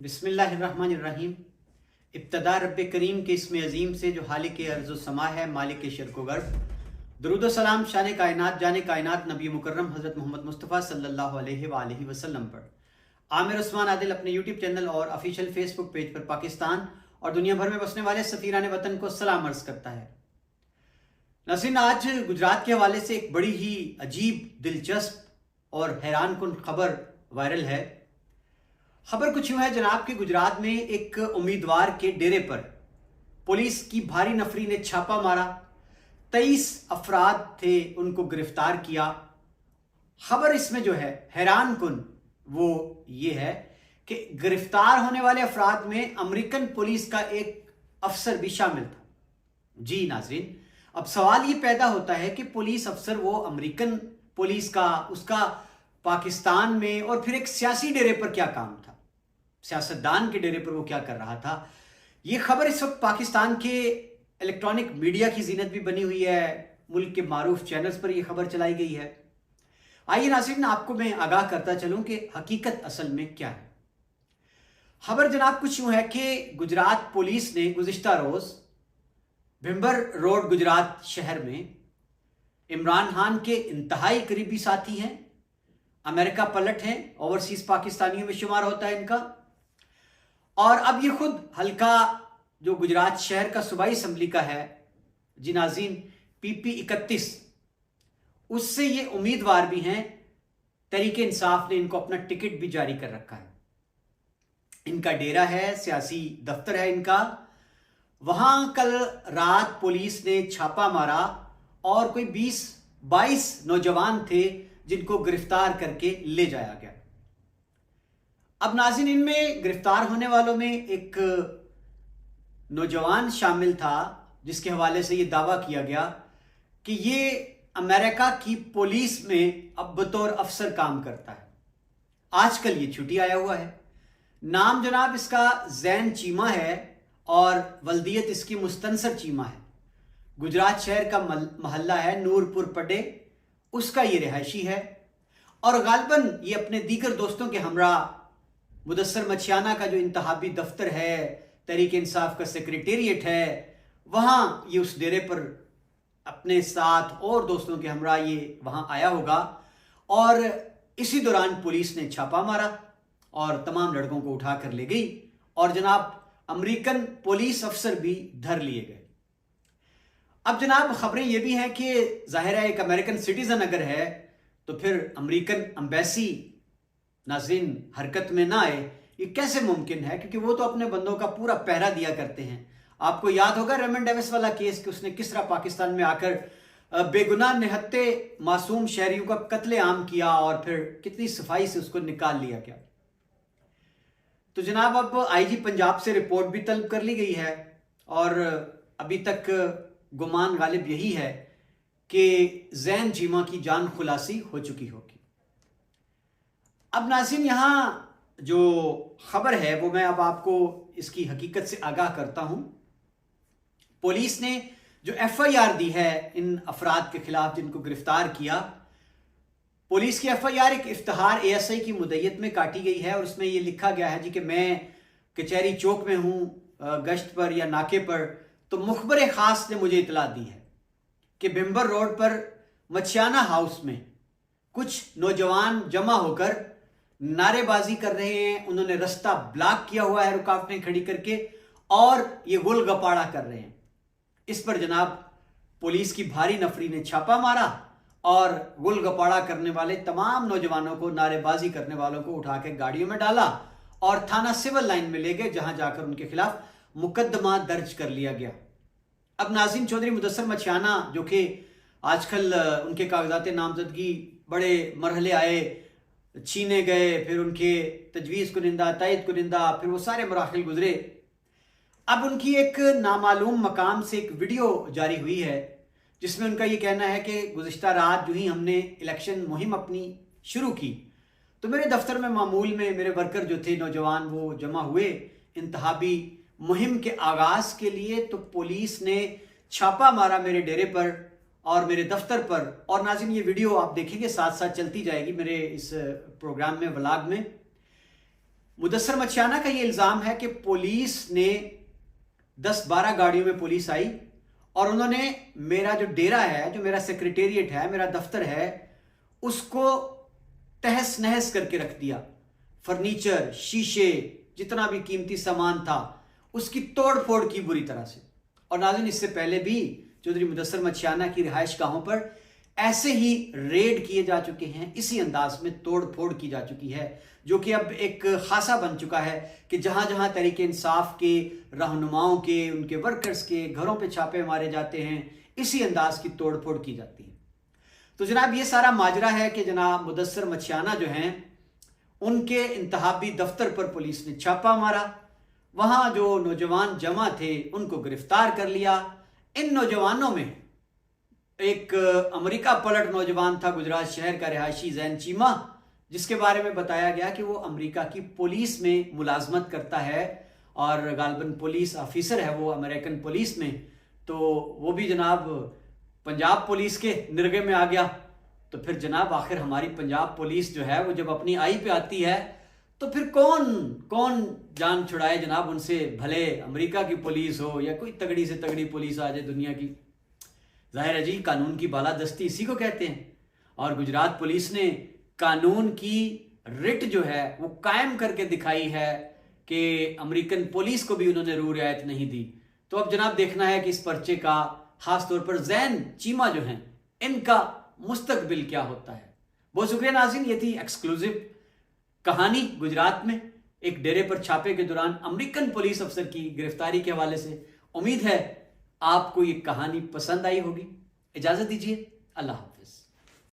बिस्मिल्लाहिर्रहमानिर्रहीम। इब्तदा रब्बे करीम के इसमें अजीम से जो हालिक अर्ज़ समा है, मालिक शर्क़ गर्ब। दरूद व सलाम शान कायनात जाने कायनात नबी मुकर्रम हज़रत मोहम्मद मुस्तफ़ा सल्लल्लाहु अलैहि वसल्लम पर। आमिर उस्मान आदिल अपने यूट्यूब चैनल और ऑफिशियल फेसबुक पेज पर पाकिस्तान और दुनिया भर में बसने वाले सफ़ीरान वतन को सलाम अर्ज़ करता है। नाज़रीन, आज गुजरात के हवाले से एक बड़ी ही अजीब, दिलचस्प और हैरान कुन खबर वायरल है। खबर कुछ यूं है जनाब कि गुजरात में एक उम्मीदवार के डेरे पर पुलिस की भारी नफरी ने छापा मारा। 23 अफराद थे, उनको गिरफ्तार किया। खबर इसमें जो है हैरान कुन वो ये है कि गिरफ्तार होने वाले अफराद में अमेरिकन पुलिस का एक अफसर भी शामिल था। जी नाज़रीन, अब सवाल ये पैदा होता है कि पुलिस अफसर वो अमेरिकन पुलिस का, उसका पाकिस्तान में और फिर एक सियासी डेरे पर क्या काम था, सियासतदान के डेरे पर वो क्या कर रहा था। ये खबर इस वक्त पाकिस्तान के इलेक्ट्रॉनिक मीडिया की जीनत भी बनी हुई है। मुल्क के मारूफ चैनल्स पर यह खबर चलाई गई है। आइए नाज़रीन, आपको मैं आगाह करता चलूं कि हकीकत असल में क्या है। खबर जनाब कुछ यूं है कि गुजरात पुलिस ने गुज़िश्ता रोज भिंबर रोड गुजरात शहर में इमरान खान के इंतहाई करीबी साथी हैं, अमेरिका पलट हैं, ओवरसीज पाकिस्तानियों में शुमार होता है इनका, और अब ये खुद हल्का जो गुजरात शहर का सूबाई असम्बली का है जी नाज़रीन, PP 31, उससे ये उम्मीदवार भी हैं। तहरीके इंसाफ ने इनको अपना टिकट भी जारी कर रखा है। इनका डेरा है, सियासी दफ्तर है इनका। वहां कल रात पुलिस ने छापा मारा और कोई 20-22 नौजवान थे जिनको गिरफ्तार करके ले जाया गया। अब नाज़रीन, इनमें गिरफ्तार होने वालों में एक नौजवान शामिल था जिसके हवाले से यह दावा किया गया कि ये अमेरिका की पुलिस में अब बतौर अफसर काम करता है। आजकल ये छुट्टी आया हुआ है। नाम जनाब इसका जैन चीमा है और वल्दियत इसकी मुस्तनसर चीमा है। गुजरात शहर का महल्ला है नूरपुर पडे, उसका ये रिहायशी है। और गालबन ये अपने दीगर दोस्तों के हमरा मुदस्सर मछियाना का जो इंतहाबी दफ्तर है, तहरीक इंसाफ का सेक्रेटेरिएट है, वहां ये उस डेरे पर अपने साथ और दोस्तों के हमरा ये वहां आया होगा। और इसी दौरान पुलिस ने छापा मारा और तमाम लड़कों को उठा कर ले गई और जनाब अमेरिकन पुलिस अफसर भी धर लिए गए। अब जनाब खबरें ये भी हैं कि जाहिर है एक अमेरिकन सिटीजन अगर है तो फिर अमेरिकन एम्बेसी नाज़रीन हरकत में ना आए, ये कैसे मुमकिन है? क्योंकि वो तो अपने बंदों का पूरा पहरा दिया करते हैं। आपको याद होगा रेमंड डेविस वाला केस कि उसने किस तरह पाकिस्तान में आकर बेगुनाह निहत्ते मासूम शहरियों का कत्लेआम किया और फिर कितनी सफाई से उसको निकाल लिया गया। तो जनाब अब IG पंजाब से रिपोर्ट भी तलब कर ली गई है और अभी तक गुमान गालिब यही है कि जैन चीमा की जान खुलासी हो चुकी होगी। अब नाज़रीन, यहां जो खबर है वो मैं अब आपको इसकी हकीकत से आगाह करता हूं। पुलिस ने जो FIR दी है इन अफराद के खिलाफ जिनको गिरफ्तार किया, पुलिस की FIR एक इफ्तिहार ASI की मुद्दत में काटी गई है और उसमें यह लिखा गया है जी कि मैं कचहरी चौक में हूं गश्त पर या नाके पर, तो मुखबर खास ने मुझे इतला दी है कि भिंबर रोड पर मछियाना हाउस में कुछ नौजवान जमा होकर नारेबाजी कर रहे हैं। उन्होंने रास्ता ब्लॉक किया हुआ है रुकावटें खड़ी करके और ये गुल गपाड़ा कर रहे हैं। इस पर जनाब पुलिस की भारी नफरी ने छापा मारा और गुल गपाड़ा करने वाले तमाम नौजवानों को, नारेबाजी करने वालों को उठा के गाड़ियों में डाला और थाना सिविल लाइन में ले गए, जहां जाकर उनके खिलाफ मुकदमा दर्ज कर लिया गया। अब नाज़रीन, चौधरी मुदस्सर मछियाना जो कि आजकल उनके कागजात नामजदगी बड़े मरहले आए, छीने गए, फिर उनके तजवीज़ कुनिंदा, तायद कुनिंदा, फिर वो सारे मराहिल गुजरे। अब उनकी एक नामालूम मकाम से एक वीडियो जारी हुई है जिसमें उनका ये कहना है कि गुज़िश्ता रात जो ही हमने इलेक्शन मुहिम अपनी शुरू की तो मेरे दफ्तर में मामूल में मेरे वर्कर जो थे नौजवान वो जमा हुए इंतहाबी मुहिम के आगाज़ के लिए। तो पुलिस ने छापा मारा मेरे डेरे पर और मेरे दफ्तर पर। और नाज़रीन, ये वीडियो आप देखेंगे, साथ साथ चलती जाएगी मेरे इस प्रोग्राम में, व्लॉग में। मुदस्सर मछियाना का यह इल्जाम है कि पुलिस ने 10-12 गाड़ियों में पुलिस आई और उन्होंने मेरा जो डेरा है, जो मेरा सेक्रेटेरिएट है, मेरा दफ्तर है, उसको तहस नहस करके रख दिया। फर्नीचर, शीशे, जितना भी कीमती सामान था उसकी तोड़ फोड़ की बुरी तरह से। और नाज़रीन, इससे पहले भी चौधरी मुदस्सर मछियाना की रिहाइश गाहों पर ऐसे ही रेड किए जा चुके हैं, इसी अंदाज में तोड़ फोड़ की जा चुकी है, जो कि अब एक खासा बन चुका है कि जहां जहां तहरीक इंसाफ के रहनुमाओं के, उनके वर्कर्स के घरों पे छापे मारे जाते हैं, इसी अंदाज की तोड़ फोड़ की जाती है। तो जनाब, ये सारा माजरा है कि जनाब मुदस्सर मछियाना जो हैं, उनके इंतहाबी दफ्तर पर पुलिस ने छापा मारा, वहां जो नौजवान जमा थे उनको गिरफ्तार कर लिया। इन नौजवानों में एक अमेरिका पलट नौजवान था, गुजरात शहर का रिहायशी ज़ैन चीमा, जिसके बारे में बताया गया कि वो अमेरिका की पुलिस में मुलाजमत करता है और गालबन पुलिस ऑफिसर है वो अमेरिकन पुलिस में। तो वो भी जनाब पंजाब पुलिस के निर्गे में आ गया। तो फिर जनाब आखिर हमारी पंजाब पुलिस जो है वो जब अपनी आई पे आती है तो फिर कौन कौन जान छुड़ाए जनाब उनसे, भले अमेरिका की पुलिस हो या कोई तगड़ी से तगड़ी पुलिस आ जाए दुनिया की। जाहिर है जी, कानून की बालादस्ती इसी को कहते हैं। और गुजरात पुलिस ने कानून की रिट जो है वो कायम करके दिखाई है कि अमेरिकन पुलिस को भी उन्होंने रू रियायत नहीं दी। तो अब जनाब देखना है कि इस पर्चे का खासतौर पर ज़ैन चीमा जो हैं, इनका मुस्तकबिल क्या होता है। बहुत शुक्रिया नाज़रीन, ये थी एक्सक्लूसिव कहानी गुजरात में एक डेरे पर छापे के दौरान अमेरिकन पुलिस अफसर की गिरफ्तारी के हवाले से। उम्मीद है आपको ये कहानी पसंद आई होगी। इजाजत दीजिए, अल्लाह।